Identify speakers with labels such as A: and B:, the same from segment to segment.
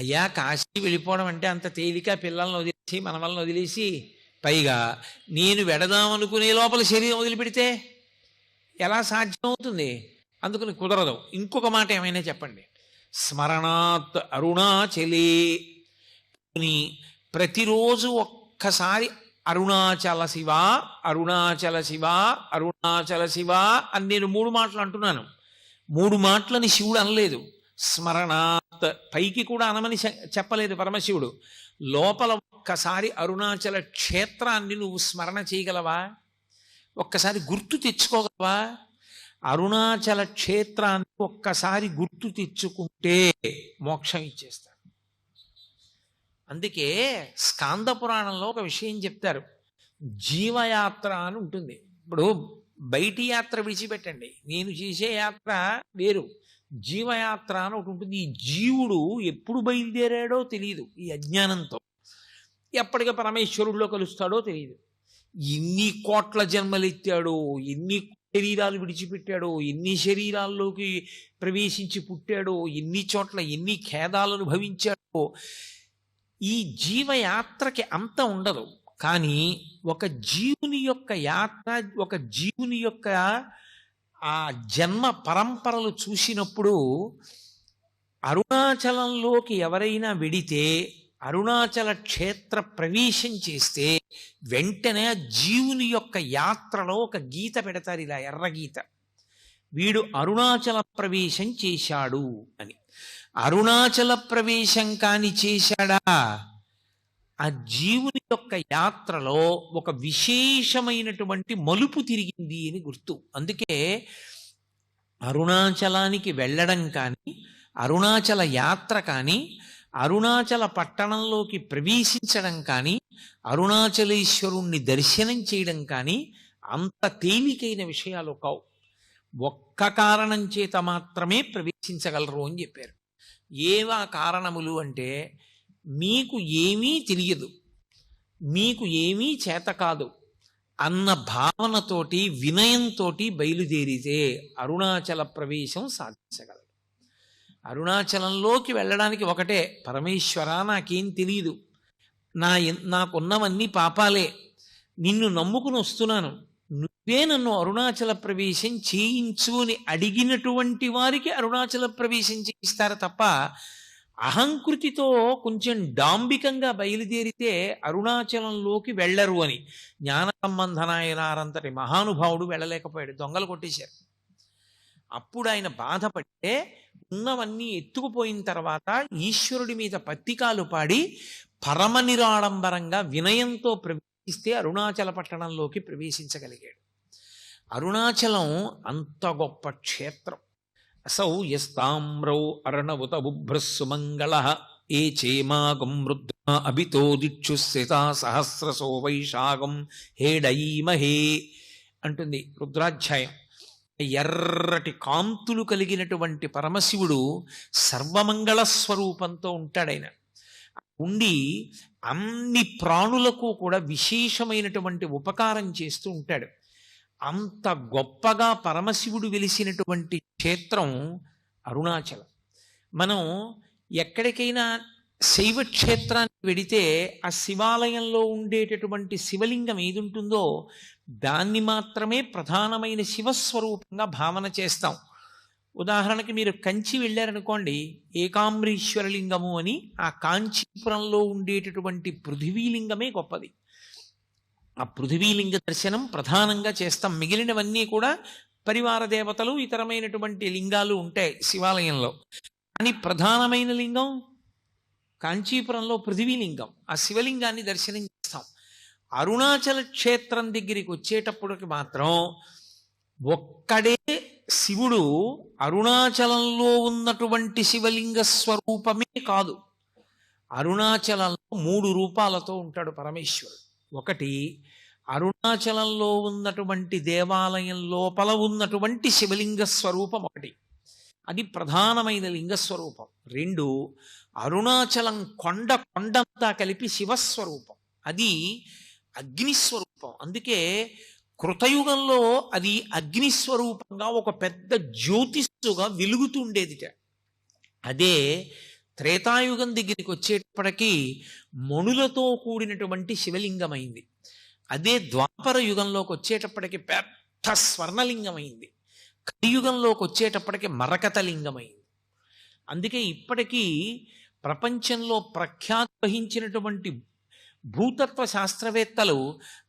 A: అయ్యా కాశీ వెళ్ళిపోవడం అంటే అంత తేలిక, పిల్లల్ని వదిలేసి మనవల్ని వదిలేసి, పైగా నేను వెడదామనుకునే లోపల శరీరం వదిలిపెడితే ఎలా సాధ్యమవుతుంది? అందుకని కుదరదు. ఇంకొక మాట ఏమైనా చెప్పండి. స్మరణాత్ అరుణాచలే, ప్రతిరోజు ఒక్కసారి అరుణాచల శివ, అరుణాచల శివ, అరుణాచల శివ అని నేను 3 మాటలు అంటున్నాను. 3 మాటలని శివుడు అనలేదు. స్మరణాత్ పైకి కూడా అనమని చెప్పలేదు పరమశివుడు. లోపల ఒక్కసారి అరుణాచల క్షేత్రాన్ని నువ్వు స్మరణ చేయగలవా? ఒక్కసారి గుర్తు తెచ్చుకోగలవా? అరుణాచల క్షేత్రాన్ని ఒక్కసారి గుర్తు తెచ్చుకుంటే మోక్షం ఇచ్చేస్తాడు. అందుకే స్కాంద పురాణంలో ఒక విషయం చెప్తారు. జీవయాత్ర అని ఉంటుంది. ఇప్పుడు బయటి యాత్ర విడిచిపెట్టండి, నేను చేసే యాత్ర వేరు, జీవయాత్ర అని ఒకటి ఉంటుంది. ఈ జీవుడు ఎప్పుడు బయలుదేరాడో తెలియదు, ఈ అజ్ఞానంతో ఎప్పటికీ పరమేశ్వరుడిలో కలుస్తాడో తెలియదు. ఎన్ని కోట్ల జన్మలు ఎత్తాడో, ఎన్ని శరీరాలు విడిచిపెట్టాడో, ఎన్ని శరీరాల్లోకి ప్రవేశించి పుట్టాడో, ఎన్ని చోట్ల ఎన్ని ఖేదాలను భవించాడో. ఈ జీవయాత్రకి అంత ఉండదు. కానీ ఒక జీవుని యొక్క యాత్ర, ఒక జీవుని యొక్క ఆ జన్మ పరంపరలు చూసినప్పుడు అరుణాచలంలోకి ఎవరైనా వెడితే, అరుణాచల క్షేత్ర ప్రవేశం చేస్తే వెంటనే జీవుని యొక్క యాత్రలో ఒక గీత పెడతారు, ఇలా ఎర్ర గీత, వీడు అరుణాచల ప్రవేశం చేశాడు అని. అరుణాచల ప్రవేశం కాని చేశాడా, ఆ జీవుని యొక్క యాత్రలో ఒక విశేషమైనటువంటి మలుపు తిరిగింది అని గుర్తు. అందుకే అరుణాచలానికి వెళ్ళడం కానీ, అరుణాచల యాత్ర కానీ, అరుణాచల పట్టణంలోకి ప్రవేశించడం కానీ, అరుణాచలేశ్వరుణ్ణి దర్శనం చేయడం కానీ అంత తేలికైన విషయాలు కావు. ఒక్క కారణం చేత మాత్రమే ప్రవేశించగలరు అని చెప్పారు. ఏవా కారణములు అంటే, మీకు ఏమీ తెలియదు, మీకు ఏమీ చేత కాదు అన్న భావనతోటి, వినయంతో బయలుదేరితే అరుణాచల ప్రవేశం సాధించగలరు. అరుణాచలంలోకి వెళ్ళడానికి ఒకటే, పరమేశ్వర నాకేం తెలియదు, నాకున్నవన్నీ పాపాలే, నిన్ను నమ్ముకుని వస్తున్నాను, నువ్వే నన్ను అరుణాచల ప్రవేశం చేయించు అని అడిగినటువంటి వారికి అరుణాచల ప్రవేశం చేయిస్తారు తప్ప, అహంకృతితో కొంచెం డాంబికంగా బయలుదేరితే అరుణాచలంలోకి వెళ్ళరు అని. జ్ఞాన సంబంధనాయనారంతటి మహానుభావుడు వెళ్ళలేకపోయాడు, దొంగలు కొట్టేశారు. అప్పుడు ఆయన బాధపడితే ఉన్నవన్నీ ఎత్తుకుపోయిన తర్వాత ఈశ్వరుడి మీద పత్తికాలు పాడి పరమ నిరాడంబరంగా వినయంతో ప్రవేశిస్తే అరుణాచల పట్టణంలోకి ప్రవేశించగలిగాడు. అరుణాచలం అంత గొప్ప క్షేత్రం. అసౌ యస్తామ్రౌ అర్ణవుత బుభ్రస్సుమంగళ ఏ చేమాగం రుద్ర అభితో దిక్షుస్థితా సహస్రసో వైశాగం హేడైమహే అంటుంది రుద్రాధ్యాయం. ఎర్రటి కాంతులు కలిగినటువంటి పరమశివుడు సర్వమంగళ స్వరూపంతో ఉంటాడాయన. ఉండి అన్ని ప్రాణులకు కూడా విశేషమైనటువంటి ఉపకారం చేస్తూ ఉంటాడు. అంత గొప్పగా పరమశివుడు వెలిసినటువంటి క్షేత్రం అరుణాచలం. మనం ఎక్కడికైనా శైవ క్షేత్రానికి వెడితే ఆ శివాలయంలో ఉండేటటువంటి శివలింగం ఏది ఉంటుందో దాన్ని మాత్రమే ప్రధానమైన శివస్వరూపంగా భావన చేస్తాం. ఉదాహరణకి మీరు కంచి వెళ్ళారనుకోండి, ఏకాంబరీశ్వరలింగము అని ఆ కాంచీపురంలో ఉండేటటువంటి పృథివీలింగమే గొప్పది. ఆ పృథివీలింగ దర్శనం ప్రధానంగా చేస్తాం. మిగిలినవన్నీ కూడా పరివార దేవతలు, ఇతరమైనటువంటి లింగాలు ఉంటాయి శివాలయంలో. కానీ ప్రధానమైన లింగం కాంచీపురంలో పృథివీలింగం. ఆ శివలింగాన్ని దర్శనం చేస్తాం. అరుణాచల క్షేత్రం దగ్గరికి వచ్చేటప్పటికి మాత్రం ఒక్కడే శివుడు అరుణాచలంలో ఉన్నటువంటి శివలింగ స్వరూపమే కాదు, అరుణాచలంలో 3 రూపాలతో ఉంటాడు పరమేశ్వరుడు. ఒకటి, అరుణాచలంలో ఉన్నటువంటి దేవాలయం లోపల ఉన్నటువంటి శివలింగ స్వరూపం ఒకటి, అది ప్రధానమైన లింగస్వరూపం. 2, అరుణాచలం కొండంతా కలిపి శివస్వరూపం, అది అగ్నిస్వరూపం. అందుకే కృతయుగంలో అది అగ్నిస్వరూపంగా ఒక పెద్ద జ్యోతిస్సుగా వెలుగుతుండేదిట. అదే త్రేతాయుగం దగ్గరికి వచ్చేటప్పటికీ మణులతో కూడినటువంటి శివలింగమైంది. అదే ద్వాపర యుగంలోకి వచ్చేటప్పటికి పెద్ద స్వర్ణలింగమైంది. కలియుగంలోకి వచ్చేటప్పటికి మరకత లింగమైంది. అందుకే ఇప్పటికీ ప్రపంచంలో ప్రఖ్యాతి వహించినటువంటి భూతత్వ శాస్త్రవేత్తలు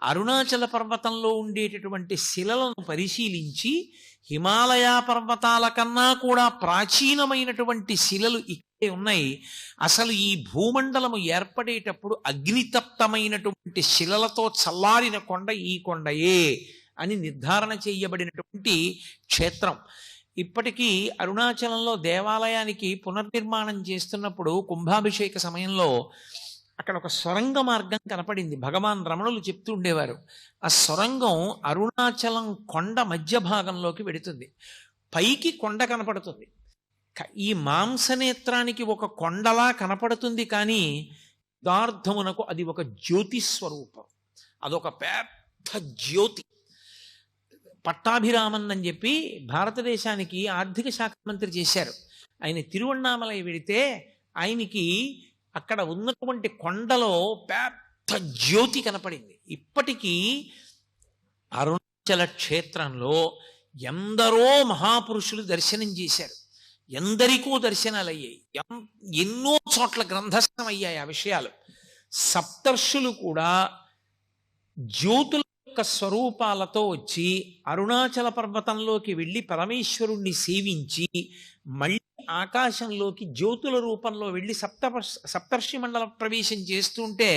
A: అరుణాచల పర్వతంలో ఉండేటటువంటి శిలలను పరిశీలించి హిమాలయ పర్వతాల కన్నా కూడా ప్రాచీనమైనటువంటి శిలలు ఇక్కడే ఉన్నాయి, అసలు ఈ భూమండలము ఏర్పడేటప్పుడు అగ్నితప్తమైనటువంటి శిలలతో చల్లారిన కొండ ఈ కొండయే అని నిర్ధారణ చేయబడినటువంటి క్షేత్రం. ఇప్పటికీ అరుణాచలంలో దేవాలయానికి పునర్నిర్మాణం చేస్తున్నప్పుడు కుంభాభిషేక సమయంలో అక్కడ ఒక సొరంగ మార్గం కనపడింది. భగవాన్ రమణులు చెప్తూ ఉండేవారు, ఆ సొరంగం అరుణాచలం కొండ మధ్య భాగంలోకి వెడుతుంది. పైకి కొండ కనపడుతుంది, ఈ మాంసనేత్రానికి ఒక కొండలా కనపడుతుంది, కానీ యథార్థమునకు అది ఒక జ్యోతి స్వరూపం. అదొక పెద్ద జ్యోతి. పట్టాభిరామన్ అని చెప్పి భారతదేశానికి ఆర్థిక శాఖ మంత్రి చేశారు. ఆయన తిరువణ్ణామలై వెడితే ఆయనకి అక్కడ ఉన్నటువంటి కొండలో పెద్ద జ్యోతి కనపడింది. ఇప్పటికీ అరుణాచల క్షేత్రంలో ఎందరో మహాపురుషులు దర్శనం చేశారు, ఎందరికో దర్శనాలు అయ్యాయి, ఎన్నో చోట్ల గ్రంథస్థం అయ్యాయి ఆ విషయాలు. సప్తర్షులు కూడా జ్యోతుల యొక్క స్వరూపాలతో వచ్చి అరుణాచల పర్వతంలోకి వెళ్ళి పరమేశ్వరుణ్ణి సేవించి మళ్ళీ ఆకాశంలోకి జ్యోతుల రూపంలో వెళ్ళి సప్తర్షి మండల ప్రవేశం చేస్తుంటే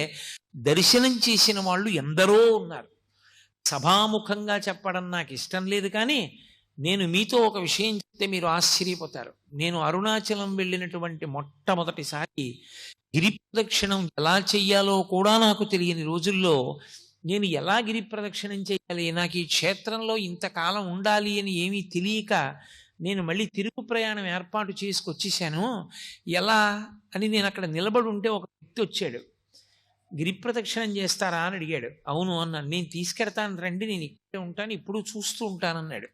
A: దర్శనం చేసిన వాళ్ళు ఎందరో ఉన్నారు. సభాముఖంగా చెప్పడం నాకు ఇష్టం లేదు, కానీ నేను మీతో ఒక విషయం చెప్తే మీరు ఆశ్చర్యపోతారు. నేను అరుణాచలం వెళ్ళినటువంటి మొట్టమొదటిసారి గిరి ప్రదక్షిణం ఎలా చెయ్యాలో కూడా నాకు తెలియని రోజుల్లో నేను ఎలా గిరి ప్రదక్షిణం చేయాలి, నాకు ఈ క్షేత్రంలో ఇంతకాలం ఉండాలి అని ఏమీ తెలియక నేను మళ్ళీ తిరుగు ప్రయాణం ఏర్పాటు చేసుకొచ్చేసాను. ఎలా అని నేను అక్కడ నిలబడి ఉంటే ఒక వ్యక్తి వచ్చాడు. గిరి ప్రదక్షిణం చేస్తారా అని అడిగాడు. అవును అన్నాను. నేను తీసుకెడతాను రండి, నేను ఇక్కడే ఉంటాను, ఇప్పుడు చూస్తూ ఉంటానన్నాడు.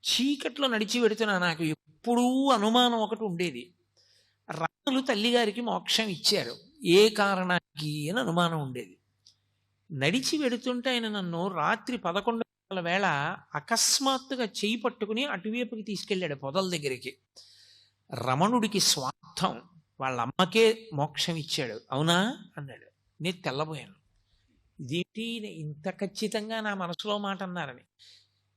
A: చీకట్లో నడిచి పెడుతున్నా. నాకు ఎప్పుడూ అనుమానం ఒకటి ఉండేది, రాములు తల్లిగారికి మోక్షం ఇచ్చారు, ఏ కారణానికి అని అనుమానం ఉండేది. నడిచి వెడుతుంటే ఆయన నన్ను రాత్రి 11 గంటల వేళ అకస్మాత్తుగా చేయి పట్టుకుని అటువైపుకి తీసుకెళ్ళాడు, పొదల దగ్గరికి. రమణుడికి స్వార్థం, వాళ్ళ అమ్మకే మోక్షం ఇచ్చాడు, అవునా అన్నాడు. నేను తెల్లబోయాను, ఇదేంటి ఇంత ఖచ్చితంగా నా మనసులో మాట అన్నారని.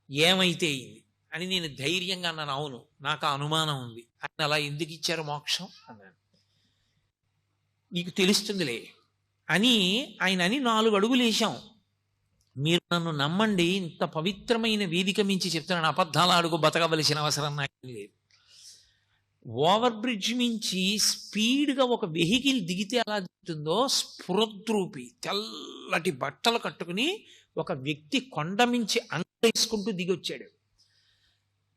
A: ఏమైతే అయింది అని నేను ధైర్యంగా అన్నాను, అవును నాకు ఆ అనుమానం ఉంది. ఆయన అలా ఎందుకు ఇచ్చారు మోక్షం అన్నాను. నీకు తెలుస్తుందిలే అని ఆయన అని 4 అడుగులు వేశాం. మీరు నన్ను నమ్మండి, ఇంత పవిత్రమైన వేదిక మించి చెప్తున్నాను, అబద్ధాల అడుగు బతకవలసిన అవసరం నాకు లేదు. ఓవర్ బ్రిడ్జ్ మించి స్పీడ్గా ఒక వెహికల్ దిగితే ఎలా దిగుతుందో స్ఫురద్రూపి తెల్లటి బట్టలు కట్టుకుని ఒక వ్యక్తి కొండ మించి అంగేసుకుంటూ దిగొచ్చాడు.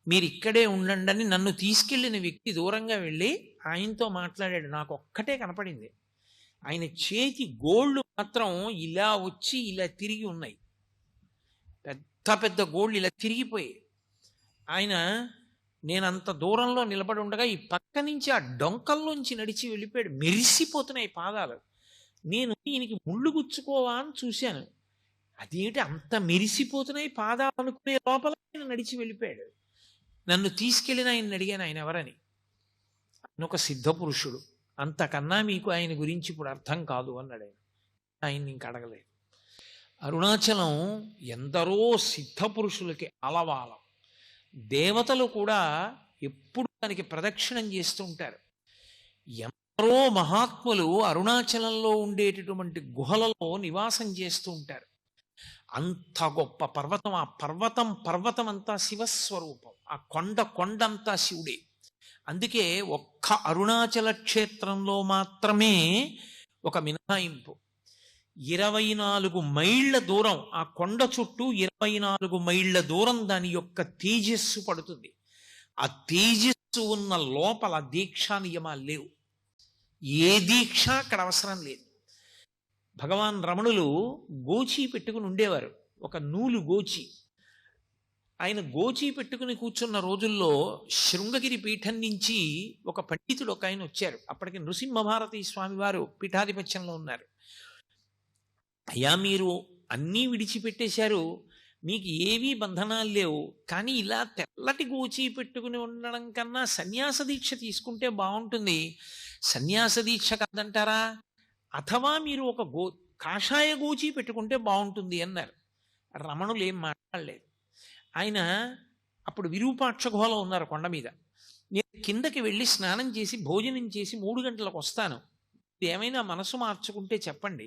A: మీరు ఇక్కడే ఉండండి అని నన్ను తీసుకెళ్లిన వ్యక్తి దూరంగా వెళ్ళి ఆయనతో మాట్లాడాడు. నాకు ఒక్కటే కనపడింది, ఆయన చేతి గోళ్ళు మాత్రం ఇలా వచ్చి ఇలా తిరిగి ఉన్నాయి, పెద్ద పెద్ద గోళ్ళు ఇలా తిరిగిపోయాయి. ఆయన నేను అంత దూరంలో నిలబడి ఉండగా ఈ పక్క నుంచి ఆ డొంకల్లోంచి నడిచి వెళ్ళిపోయాడు. మెరిసిపోతున్నాయి పాదాలు. నేను ఈయనకి ముళ్ళు గుచ్చుకోవా అని చూశాను, అదేంటి అంత మెరిసిపోతున్నాయి పాదాలు అనుకునే లోపల ఆయన నడిచి వెళ్ళిపోయాడు. నన్ను తీసుకెళ్ళిన ఆయన అడిగాను, ఆయన ఎవరని. ఆయన ఒక సిద్ధ పురుషుడు, అంతకన్నా మీకు ఆయన గురించి ఇప్పుడు అర్థం కాదు అన్నాడు. ఆయన్ని ఇంక అడగలేదు. అరుణాచలం ఎందరో సిద్ధ పురుషులకి అలవాలం. దేవతలు కూడా ఎప్పుడు దానికి ప్రదక్షిణం చేస్తూ ఉంటారు. ఎందరో మహాత్ములు అరుణాచలంలో ఉండేటటువంటి గుహలలో నివాసం చేస్తూ ఉంటారు. అంత గొప్ప పర్వతం, ఆ పర్వతం అంతా శివస్వరూపం, ఆ కొండంతా శివుడే. అందుకే ఒక్క అరుణాచల క్షేత్రంలో మాత్రమే ఒక మినహాయింపు. 24 మైళ్ళ దూరం ఆ కొండ చుట్టూ 24 మైళ్ళ దూరం దాని యొక్క తేజస్సు పడుతుంది. ఆ తేజస్సు ఉన్న లోపల దీక్షా నియమాలు లేవు, ఏ దీక్ష అక్కడ అవసరం లేదు. భగవాన్ రమణులు గోచి పెట్టుకుని ఉండేవారు, ఒక నూలు గోచి. ఆయన గోచి పెట్టుకుని కూర్చున్న రోజుల్లో శృంగగిరి పీఠం నుంచి ఒక పండితుడు ఒక ఆయన వచ్చారు. అప్పటికి నృసింహభారతి స్వామి వారు పీఠాధిపత్యంలో ఉన్నారు. అయ్యా, మీరు అన్నీ విడిచిపెట్టేశారు, మీకు ఏవీ బంధనాలు లేవు, కానీ ఇలా తెల్లటి గోచి పెట్టుకుని ఉండడం కన్నా సన్యాస దీక్ష తీసుకుంటే బాగుంటుంది. సన్యాస దీక్ష కాదంటారా? అథవా మీరు ఒక కాషాయ గోచి పెట్టుకుంటే బాగుంటుంది అన్నారు. రమణులు ఏం మాట్లాడలేదు. ఆయన అప్పుడు విరూపాక్ష గుహలో ఉన్నారు కొండ మీద. నేను కిందకి వెళ్ళి స్నానం చేసి భోజనం చేసి 3 గంటలకు వస్తాను, ఏమైనా మనసు మార్చుకుంటే చెప్పండి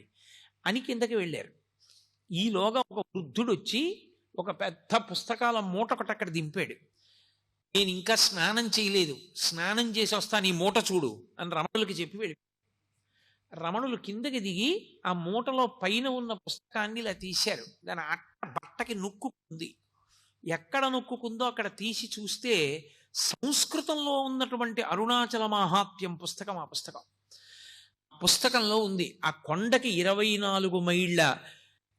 A: అని కిందకి వెళ్ళారు. ఈలోగా ఒక వృద్ధుడు వచ్చి ఒక పెద్ద పుస్తకాల మూట ఒకటి అక్కడ దింపాడు. నేను ఇంకా స్నానం చేయలేదు, స్నానం చేసి వస్తాను, ఈ మూట చూడు అని రమణులకి చెప్పి వెళ్ళి రమణులు కిందకి దిగి ఆ మూటలో పైన ఉన్న పుస్తకాన్ని ఇలా తీశారు. దాని బట్టకి నొక్కుంది. ఎక్కడ నొక్కుందో అక్కడ తీసి చూస్తే సంస్కృతంలో ఉన్నటువంటి అరుణాచల మహాత్మ్యం పుస్తకం. ఆ పుస్తకంలో ఉంది, ఆ కొండకి 24 మైళ్ళ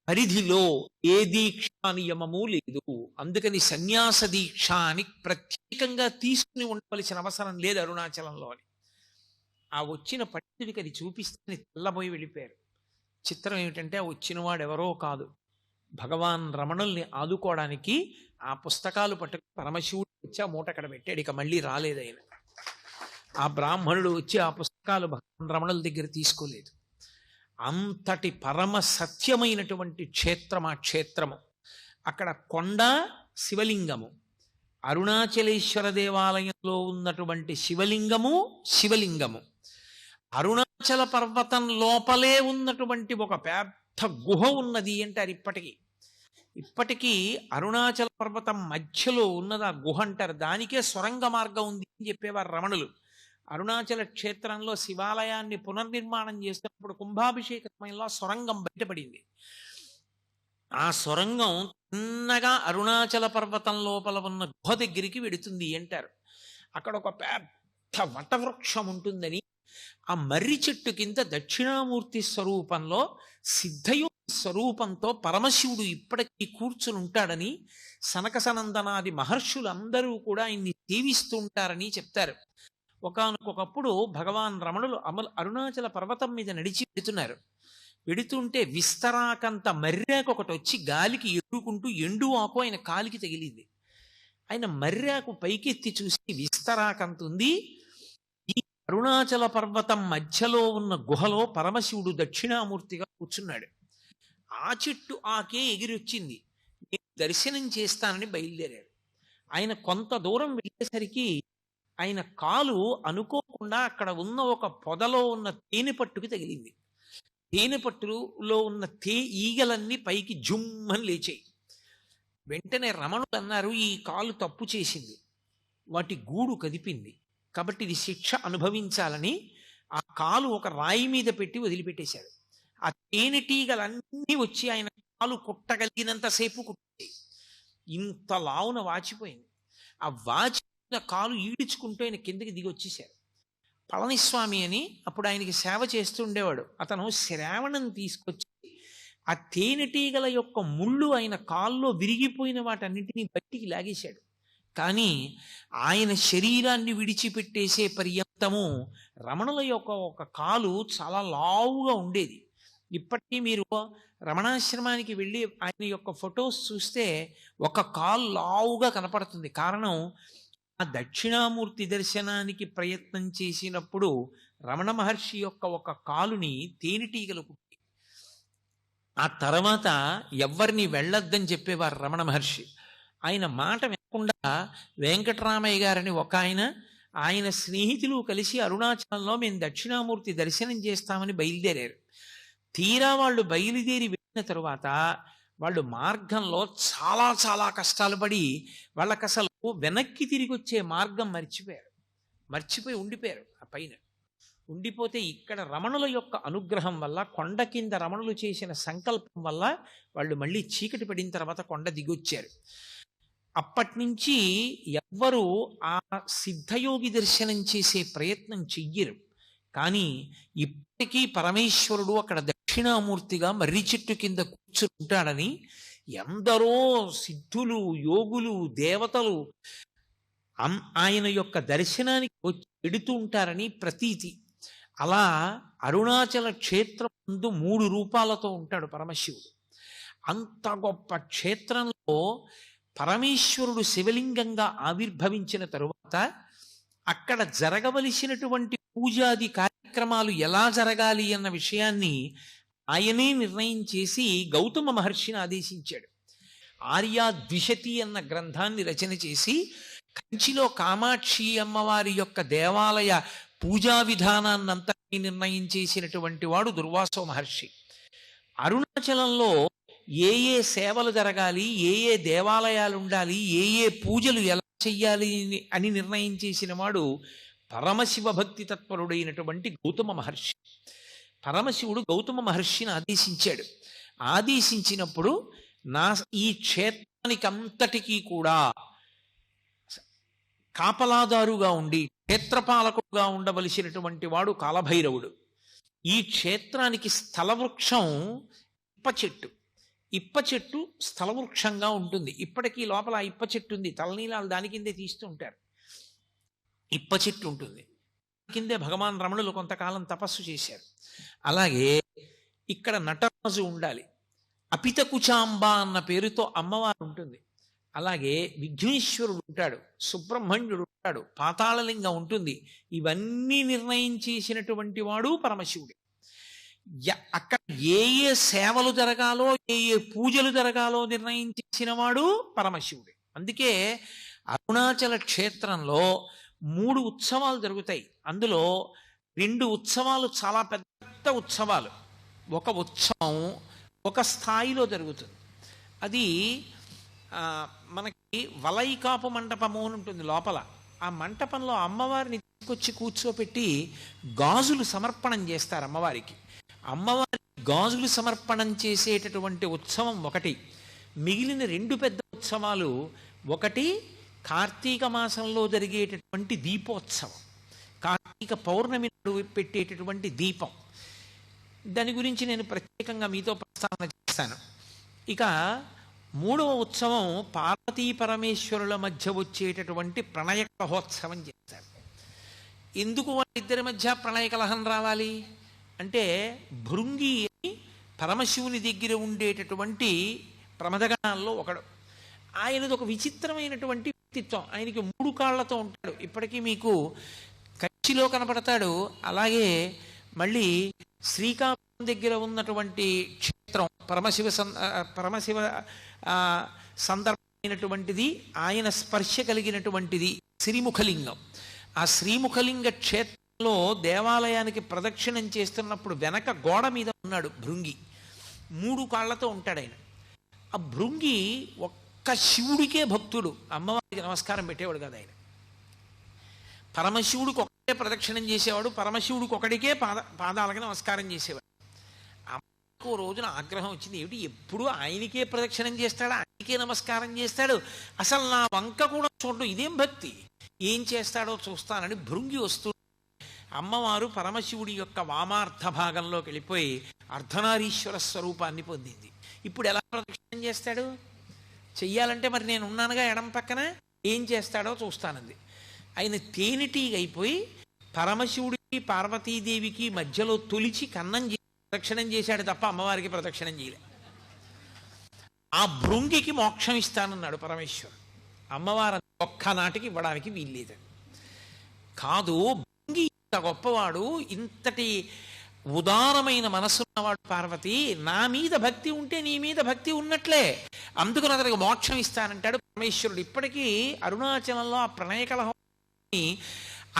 A: పరిధిలో ఏ దీక్షా నియమము లేదు, అందుకని సన్యాస దీక్ష అని ప్రత్యేకంగా తీసుకుని ఉండవలసిన అవసరం లేదు అరుణాచలంలో అని. ఆ వచ్చిన పండితుడికి అది చూపిస్తే తెల్లబోయి వెళ్ళిపోయారు. చిత్రం ఏమిటంటే ఆ వచ్చినవాడు ఎవరో కాదు, భగవాన్ రమణుల్ని ఆదుకోవడానికి ఆ పుస్తకాలు పట్టుకుని పరమశివుడు వచ్చి ఆ మూట అక్కడ పెట్టాడు. ఇక మళ్ళీ రాలేదు ఆయన. ఆ బ్రాహ్మణుడు వచ్చి ఆ పుస్తకాలు భగవాన్ రమణుల దగ్గర తీసుకోలేదు. అంతటి పరమ సత్యమైనటువంటి క్షేత్రం ఆ క్షేత్రము. అక్కడ కొండ, శివలింగము, అరుణాచలేశ్వర దేవాలయంలో ఉన్నటువంటి శివలింగము అరుణాచల పర్వతం లోపలే ఉన్నటువంటి ఒక పెద్ద గుహ ఉన్నది అంటారు. ఇప్పటికీ అరుణాచల పర్వతం మధ్యలో ఉన్నది ఆ గుహ అంటారు. దానికే సొరంగ మార్గం ఉంది అని చెప్పేవారు రమణులు. అరుణాచల క్షేత్రంలో శివాలయాన్ని పునర్నిర్మాణం చేస్తున్నప్పుడు కుంభాభిషేక సమయంలో సొరంగం బయటపడింది. ఆ సొరంగం చిన్నగా అరుణాచల పర్వతం లోపల ఉన్న గుహ దగ్గరికి వెడుతుంది అంటారు. అక్కడ ఒక పెద్ద వటవృక్షం ఉంటుందని, ఆ మర్రి చెట్టు కింద దక్షిణామూర్తి స్వరూపంలో సిద్ధయోగి స్వరూపంతో పరమశివుడు ఇప్పటికీ కూర్చుని ఉంటాడని, సనక సనందనాది మహర్షులందరూ కూడా ఆయన్ని సేవిస్తూ ఉంటారని చెప్తారు. ఒకానొకప్పుడు భగవాన్ రమణులు అరుణాచల పర్వతం మీద నడిచి వెడుతుంటే విస్తరాకంత మర్రాకు ఒకటి వచ్చి గాలికి ఎగురుకుంటూ ఎండు ఆకు ఆయన కాలికి తగిలింది. ఆయన మర్రాకు పైకెత్తి చూసి విస్తరాకంత ఉంది, ఈ అరుణాచల పర్వతం మధ్యలో ఉన్న గుహలో పరమశివుడు దక్షిణామూర్తిగా కూర్చున్నాడు. ఆ చెట్టు ఆకే ఎగిరొచ్చింది. నేను దర్శనం చేస్తానని బయలుదేరాడు. ఆయన కొంత దూరం వెళ్ళేసరికి ఆయన కాలు అనుకోకుండా అక్కడ ఉన్న ఒక పొదలో ఉన్న తేనె పట్టుకు తగిలింది. తేనె పట్టులో ఉన్న ఈగలన్నీ పైకి జుమ్మని లేచాయి. వెంటనే రమణులు అన్నారు, ఈ కాలు తప్పు చేసింది, వాటి గూడు కదిపింది, కాబట్టి ఇది శిక్ష అనుభవించాలని ఆ కాలు ఒక రాయి మీద పెట్టి వదిలిపెట్టేశాడు. ఆ తేనెటీగలన్నీ వచ్చి ఆయన కాలు కుట్టగలిగినంతసేపు కుట్టాయి. ఇంత లావున వాచిపోయింది. ఆ వాచిన కాలు ఈడ్చుకుంటూ ఆయన కిందకి దిగి వచ్చేశారు. పళనిస్వామి అని అప్పుడు ఆయనకి సేవ చేస్తూ ఉండేవాడు. అతను శ్రావణం తీసుకొచ్చి ఆ తేనెటీగల యొక్క ముళ్ళు ఆయన కాల్లో విరిగిపోయిన వాటన్నింటినీ బయటికి లాగేశాడు. కానీ ఆయన శరీరాన్ని విడిచిపెట్టేసే పర్యంతము రమణుల యొక్క ఒక కాలు చాలా లావుగా ఉండేది. ఇప్పటికీ మీరు రమణాశ్రమానికి వెళ్ళి ఆయన యొక్క ఫొటోస్ చూస్తే ఒక కాలు లావుగా కనపడుతుంది. కారణం, ఆ దక్షిణామూర్తి దర్శనానికి ప్రయత్నం చేసినప్పుడు రమణ మహర్షి యొక్క ఒక కాలుని తేనెటీగలు కుట్టి, ఆ తర్వాత ఎవరిని వెళ్ళొద్దని చెప్పేవారు రమణ మహర్షి. ఆయన మాట వినకుండా వెంకటరామయ్య గారని ఒక ఆయన స్నేహితులు కలిసి అరుణాచలంలో మేము దక్షిణామూర్తి దర్శనం చేస్తామని బయలుదేరారు. తీరా వాళ్ళు బయలుదేరి వెళ్ళిన తరువాత వాళ్ళు మార్గంలో చాలా చాలా కష్టాలు పడి వాళ్ళకి అసలు వెనక్కి తిరిగి వచ్చే మార్గం మర్చిపోయి ఉండిపోయారు. ఆ పైన ఉండిపోతే ఇక్కడ రమణుల యొక్క అనుగ్రహం వల్ల, కొండ కింద రమణులు చేసిన సంకల్పం వల్ల వాళ్ళు మళ్ళీ చీకటి పడిన తర్వాత కొండ దిగొచ్చారు. అప్పటి నుంచి ఎవ్వరూ ఆ సిద్ధయోగి దర్శనం చేసే ప్రయత్నం చెయ్యరు. కానీ ఇప్పటికీ పరమేశ్వరుడు అక్కడ దక్షిణామూర్తిగా మర్రి చెట్టు కింద కూర్చుంటాడని ఎందరో సిద్ధులు, యోగులు, దేవతలు ఆయన యొక్క దర్శనానికి వచ్చి వెడుతూ ఉంటారని ప్రతీతి. అలా అరుణాచల క్షేత్రం ముందు 3 రూపాలతో ఉంటాడు పరమశివుడు. అంత గొప్ప క్షేత్రంలో పరమేశ్వరుడు శివలింగంగా ఆవిర్భవించిన తరువాత అక్కడ జరగవలసినటువంటి పూజాది కార్యక్రమాలు ఎలా జరగాలి అన్న విషయాన్ని ఆయనే నిర్ణయం చేసి గౌతమ మహర్షిని ఆదేశించాడు. ఆర్యాద్విషతి అన్న గ్రంథాన్ని రచన చేసి కంచిలో కామాక్షి అమ్మవారి యొక్క దేవాలయ పూజా విధానాన్నంతటి నిర్ణయం చేసినటువంటి వాడు దుర్వాసో మహర్షి. అరుణాచలంలో ఏ ఏ సేవలు జరగాలి, ఏ ఏ దేవాలయాలు ఉండాలి, ఏ ఏ పూజలు ఎలా చెయ్యాలి అని నిర్ణయం చేసిన వాడు పరమశివ భక్తి తత్పరుడైనటువంటి గౌతమ మహర్షి. పరమశివుడు గౌతమ మహర్షిని ఆదేశించాడు. ఆదేశించినప్పుడు ఈ క్షేత్రానికి అంతటికీ కూడా కాపలాదారుగా ఉండి క్షేత్రపాలకుడుగా ఉండవలసినటువంటి వాడు కాలభైరవుడు. ఈ క్షేత్రానికి స్థలవృక్షం ఇప్ప చెట్టు. ఇప్ప చెట్టు స్థలవృక్షంగా ఉంటుంది. ఇప్పటికీ లోపల ఇప్ప చెట్టు ఉంది. తలనీలాలు దాని కిందే తీస్తూ ఉంటారు. ఇప్ప చెట్టు ఉంటుంది. కిందే భగవాన్ రమణులు కొంతకాలం తపస్సు చేశారు. అలాగే ఇక్కడ నటరాజు ఉండాలి. అపితకుచాంబ అన్న పేరుతో అమ్మవారు ఉంటుంది. అలాగే విఘ్నేశ్వరుడు ఉంటాడు, సుబ్రహ్మణ్యుడు ఉంటాడు, పాతాళలింగం ఉంటుంది. ఇవన్నీ నిర్ణయం చేసినటువంటి వాడు పరమశివుడు. అక్కడ ఏ ఏ సేవలు జరగాలో, ఏ ఏ పూజలు జరగాలో నిర్ణయం చేసిన వాడు పరమశివుడు. అందుకే అరుణాచల క్షేత్రంలో 3 ఉత్సవాలు జరుగుతాయి. అందులో 2 ఉత్సవాలు చాలా పెద్ద ఉత్సవాలు. ఒక ఉత్సవం ఒక స్థాయిలో జరుగుతుంది. అది మనకి వలైకాపు మంటపము అని ఉంటుంది లోపల. ఆ మంటపంలో అమ్మవారిని తీసుకొచ్చి కూర్చోపెట్టి గాజులు సమర్పణం చేస్తారు అమ్మవారికి. అమ్మవారి గాజులు సమర్పణం చేసేటటువంటి ఉత్సవం ఒకటి. మిగిలిన 2 పెద్ద ఉత్సవాలు, ఒకటి కార్తీక మాసంలో జరిగేటటువంటి దీపోత్సవం, కార్తీక పౌర్ణమి పెట్టేటటువంటి దీపం. దాని గురించి నేను ప్రత్యేకంగా మీతో ప్రస్తావన చేస్తాను. ఇక 3వ ఉత్సవం పార్వతీ పరమేశ్వరుల మధ్య వచ్చేటటువంటి ప్రణయ కలహోత్సవం చేస్తారు. ఎందుకు వాళ్ళిద్దరి మధ్య ప్రణయ కలహం రావాలి అంటే, భృంగి అని పరమశివుని దగ్గర ఉండేటటువంటి ప్రమదగణాల్లో ఒకడు. ఆయనది ఒక విచిత్రమైనటువంటి వ్యక్తిత్వం. ఆయనకి 3 కాళ్లతో ఉంటాడు. ఇప్పటికీ మీకు కంచిలో కనపడతాడు. అలాగే మళ్ళీ శ్రీకాకుళం దగ్గర ఉన్నటువంటి క్షేత్రం పరమశివ సందర్భమైనటువంటిది, ఆయన స్పర్శ కలిగినటువంటిది శ్రీముఖలింగం. ఆ శ్రీముఖలింగ క్షేత్రంలో దేవాలయానికి ప్రదక్షిణం చేస్తున్నప్పుడు వెనక గోడ మీద ఉన్నాడు భృంగి. 3 కాళ్లతో ఉంటాడు ఆయన. ఆ భృంగి ఒక్క శివుడికే భక్తుడు, అమ్మవారికి నమస్కారం పెట్టేవాడు కదా ఆయన. పరమశివుడికి ఒకటే ప్రదక్షిణం చేసేవాడు, పరమశివుడికి ఒకడికే పాదాలకి నమస్కారం చేసేవాడు. అమ్మకు రోజున ఆగ్రహం వచ్చింది, ఏమిటి ఎప్పుడు ఆయనకే ప్రదక్షిణం చేస్తాడు, ఆయనకే నమస్కారం చేస్తాడు, అసలు నా వంక కూడా చూడడం ఇదేం భక్తి, ఏం చేస్తాడో చూస్తానని భృంగి వస్తూ అమ్మవారు పరమశివుడి యొక్క వామార్థ భాగంలోకి వెళ్ళిపోయి అర్ధనారీశ్వర స్వరూపాన్ని పొందింది. ఇప్పుడు ఎలా ప్రదక్షిణం చేస్తాడు? చెయ్యాలంటే మరి నేను ఉన్నానుగా ఎడం పక్కన, ఏం చేస్తాడో చూస్తానంది. ఆయన తేనెటీగ అయిపోయి పరమశివుడికి పార్వతీదేవికి మధ్యలో తొలిచి కన్నం చేసి ప్రదక్షిణం చేశాడు తప్ప అమ్మవారికి ప్రదక్షిణం చేయలే. ఆ భృంగికి మోక్షం ఇస్తానన్నాడు పరమేశ్వరుడు. అమ్మవారు ఒక్కనాటికి ఇవ్వడానికి వీల్లేదు. కాదు, భృంగి ఇంత గొప్పవాడు, ఇంతటి ఉదారమైన మనస్సున్నవాడు పార్వతి, నా మీద భక్తి ఉంటే నీ మీద భక్తి ఉన్నట్లే, అందుకని అతనికి మోక్షం ఇస్తానంటాడు పరమేశ్వరుడు. ఇప్పటికీ అరుణాచలంలో ఆ ప్రణయ కలహం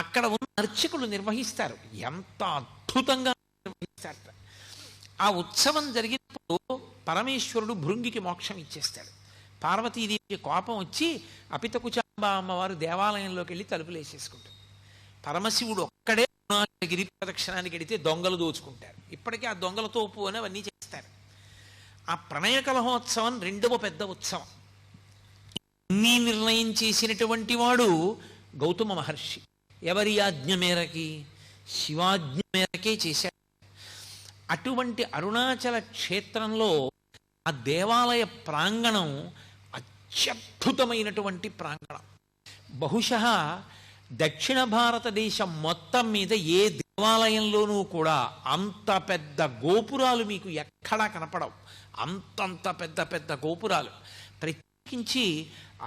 A: అక్కడ ఉన్న అర్చకులు నిర్వహిస్తారు. ఎంత అద్భుతంగా నిర్వహిస్తారు. ఆ ఉత్సవం జరిగినప్పుడు పరమేశ్వరుడు భృంగికి మోక్షం ఇచ్చేస్తాడు. పార్వతీదేవికి కోపం వచ్చి అపితకుచాంబ అమ్మవారు దేవాలయంలోకి వెళ్ళి తలుపులు వేసేసుకుంటారు. పరమశివుడు ఒక్కడే గిరి ప్రదక్షిణానికి వెడితే దొంగలు దోచుకుంటారు. ఇప్పటికీ ఆ దొంగల తోపు అని అవన్నీ చేస్తారు. ఆ ప్రణయ కలహోత్సవం 2వ పెద్ద ఉత్సవం. అన్నీ నిర్ణయం చేసినటువంటి వాడు గౌతమ మహర్షి. ఎవరి ఆజ్ఞ మేరకి? శివాజ్ఞ మేరకే చేశాడు. అటువంటి అరుణాచల క్షేత్రంలో ఆ దేవాలయ ప్రాంగణం అత్యద్భుతమైనటువంటి ప్రాంగణం. బహుశः దక్షిణ భారతదేశం మొత్తం మీద ఏ దేవాలయంలోనూ కూడా అంత పెద్ద గోపురాలు మీకు ఎక్కడా కనపడవు. అంతంత పెద్ద పెద్ద గోపురాలు. ప్రత్యేకించి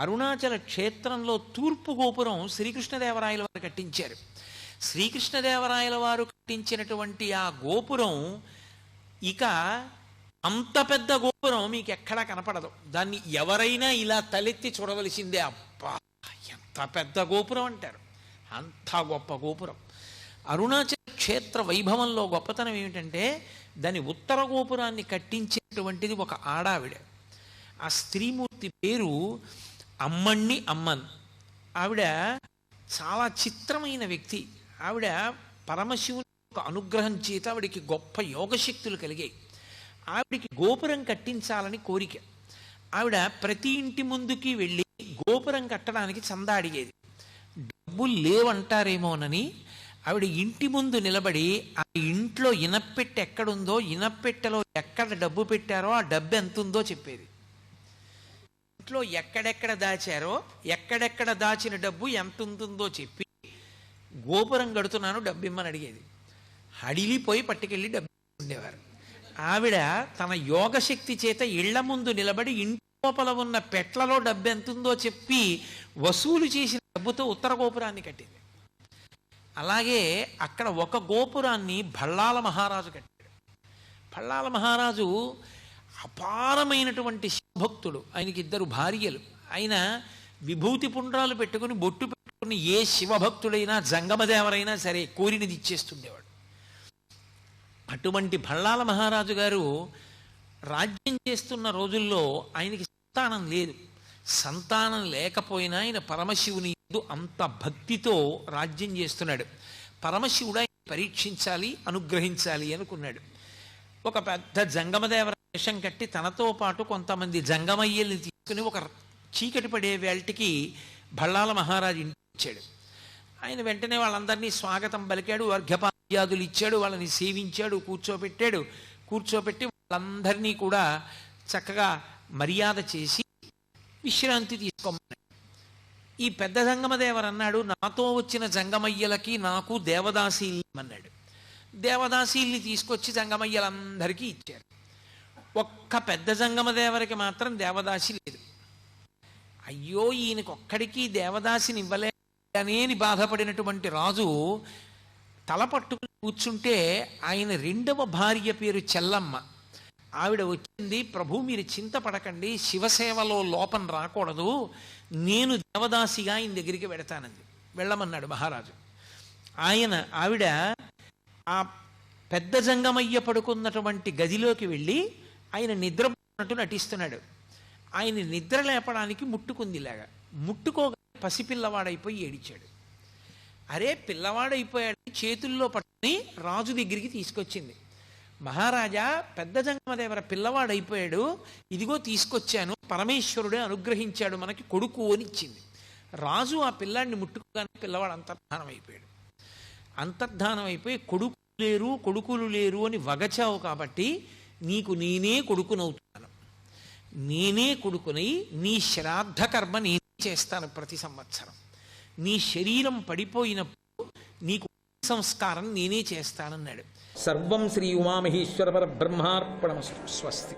A: అరుణాచల క్షేత్రంలో తూర్పు గోపురం శ్రీకృష్ణదేవరాయల వారు కట్టించారు. శ్రీకృష్ణదేవరాయల వారు కట్టించినటువంటి ఆ గోపురం ఇక అంత పెద్ద గోపురం మీకు ఎక్కడా కనపడదు. దాన్ని ఎవరైనా ఇలా తలెత్తి చూడవలసిందే. అబ్బా ఎంత పెద్ద గోపురం అంటారు. అంత గొప్ప గోపురం. అరుణాచల క్షేత్ర వైభవంలో గొప్పతనం ఏమిటంటే దాని ఉత్తర గోపురాన్ని కట్టించేటువంటిది ఒక ఆడావిడ. ఆ స్త్రీమూర్తి పేరు అమ్మణ్ణి అమ్మన్. ఆవిడ చాలా చిత్రమైన వ్యక్తి. ఆవిడ పరమశివుని యొక్క అనుగ్రహం చేత ఆవిడికి గొప్ప యోగశక్తులు కలిగాయి. ఆవిడికి గోపురం కట్టించాలని కోరిక. ఆవిడ ప్రతి ఇంటి ముందుకి వెళ్ళి గోపురం కట్టడానికి చందా అడిగేది. డబ్బులు లేవంటారేమోనని ఆవిడ ఇంటి ముందు నిలబడి ఆ ఇంట్లో ఇనప్పెట్టె ఎక్కడుందో, ఇనప్పెట్టెలో ఎక్కడ డబ్బు పెట్టారో ఆ డబ్బు ఎంత ఉందో చెప్పేది. ఇంట్లో ఎక్కడెక్కడ దాచారో, ఎక్కడెక్కడ దాచిన డబ్బు ఎంత ఉంటుందో చెప్పి గోపురం కడుతున్నాను డబ్బు ఇమ్మని అడిగేది. హడిలిపోయి పట్టుకెళ్ళి డబ్బు ఉండేవారు. ఆవిడ తన యోగశక్తి చేత ఇళ్ల ముందు నిలబడి ఇంటి లోపల ఉన్న పెట్లలో డబ్బు ఎంతుందో చెప్పి వసూలు చేసిన డబ్బుతో ఉత్తర గోపురాన్ని కట్టింది. అలాగే అక్కడ ఒక గోపురాన్ని భళ్ళాల మహారాజు కట్టాడు. భళ్ళాల మహారాజు అపారమైనటువంటి శివభక్తుడు. ఆయనకి 2 భార్యలు. ఆయన విభూతి పుండ్రాలు పెట్టుకుని బొట్టు పెట్టుకుని ఏ శివభక్తుడైనా జంగమదేవరైనా సరే కోరినది ఇచ్చేస్తుండేవాడు. అటువంటి భళ్ళాల మహారాజు గారు రాజ్యం చేస్తున్న రోజుల్లో ఆయనకి సంతానం లేదు. సంతానం లేకపోయినా ఆయన పరమశివుని యందు అంత భక్తితో రాజ్యం చేస్తున్నాడు. పరమశివుడు ఆయన పరీక్షించాలి, అనుగ్రహించాలి అనుకున్నాడు. ఒక పెద్ద జంగమదేవర వేషం కట్టి తనతో పాటు కొంతమంది జంగమయ్యల్ని తీసుకుని ఒక చీకటి పడే వేళటికి భళ్ళాల మహారాజు ఇంటికి వచ్చాడు. ఆయన వెంటనే వాళ్ళందరినీ స్వాగతం పలికాడు, అర్ఘ్యపాద్యాదులు ఇచ్చాడు, వాళ్ళని సేవించాడు, కూర్చోపెట్టి వాళ్ళందరినీ కూడా చక్కగా మర్యాద చేసి విశ్రాంతి తీసుకోమన్నాడు. ఈ పెద్ద జంగమదేవరు అన్నాడు, నాతో వచ్చిన జంగమయ్యలకి నాకు దేవదాసీల్ని అన్నాడు. దేవదాసీల్ని తీసుకొచ్చి జంగమయ్యలందరికీ ఇచ్చారు. ఒక్క పెద్ద జంగమదేవరికి మాత్రం దేవదాసి లేదు. అయ్యో ఈయనకొక్కడికి దేవదాసిని ఇవ్వలేని బాధపడినటువంటి రాజు తల పట్టుకుని కూర్చుంటే ఆయన 2వ భార్య పేరు చెల్లమ్మ. ఆవిడ వచ్చింది, ప్రభు మీరు చింతపడకండి, శివసేవలో లోపం రాకూడదు, నేను దేవదాసిగా ఆయన దగ్గరికి వెడతానంది. వెళ్ళమన్నాడు మహారాజు. ఆవిడ ఆ పెద్ద జంగమయ్య పడుకున్నటువంటి గదిలోకి వెళ్ళి ఆయన నిద్రపోతున్నట్టు నటిస్తున్నాడు. ఆయన నిద్ర లేపడానికి ముట్టుకుందిలాగా. ముట్టుకోగా పసిపిల్లవాడైపోయి ఏడిచాడు. అరే పిల్లవాడైపోయాడు, చేతుల్లో పట్టుకుని రాజు దగ్గరికి తీసుకొచ్చింది. మహారాజా పెద్ద జంగమదేవర పిల్లవాడైపోయాడు, ఇదిగో తీసుకొచ్చాను, పరమేశ్వరుడే అనుగ్రహించాడు మనకి కొడుకు అని ఇచ్చింది. రాజు ఆ పిల్లాడిని ముట్టుకోగానే పిల్లవాడు అంతర్ధానం అయిపోయాడు. అంతర్ధానం అయిపోయి కొడుకులు లేరు అని వగచావు కాబట్టి నీకు నేనే కొడుకునవుతున్నాను. నేనే కొడుకునై నీ శ్రాద్ధ కర్మ నేనే చేస్తాను ప్రతి సంవత్సరం. నీ శరీరం పడిపోయినప్పుడు నీకు సంస్కారం నేనే చేస్తానన్నాడు. సర్వం శ్రీ ఉమామహేశ్వర పరబ్రహ్మార్పణమస్తు. స్వస్తి.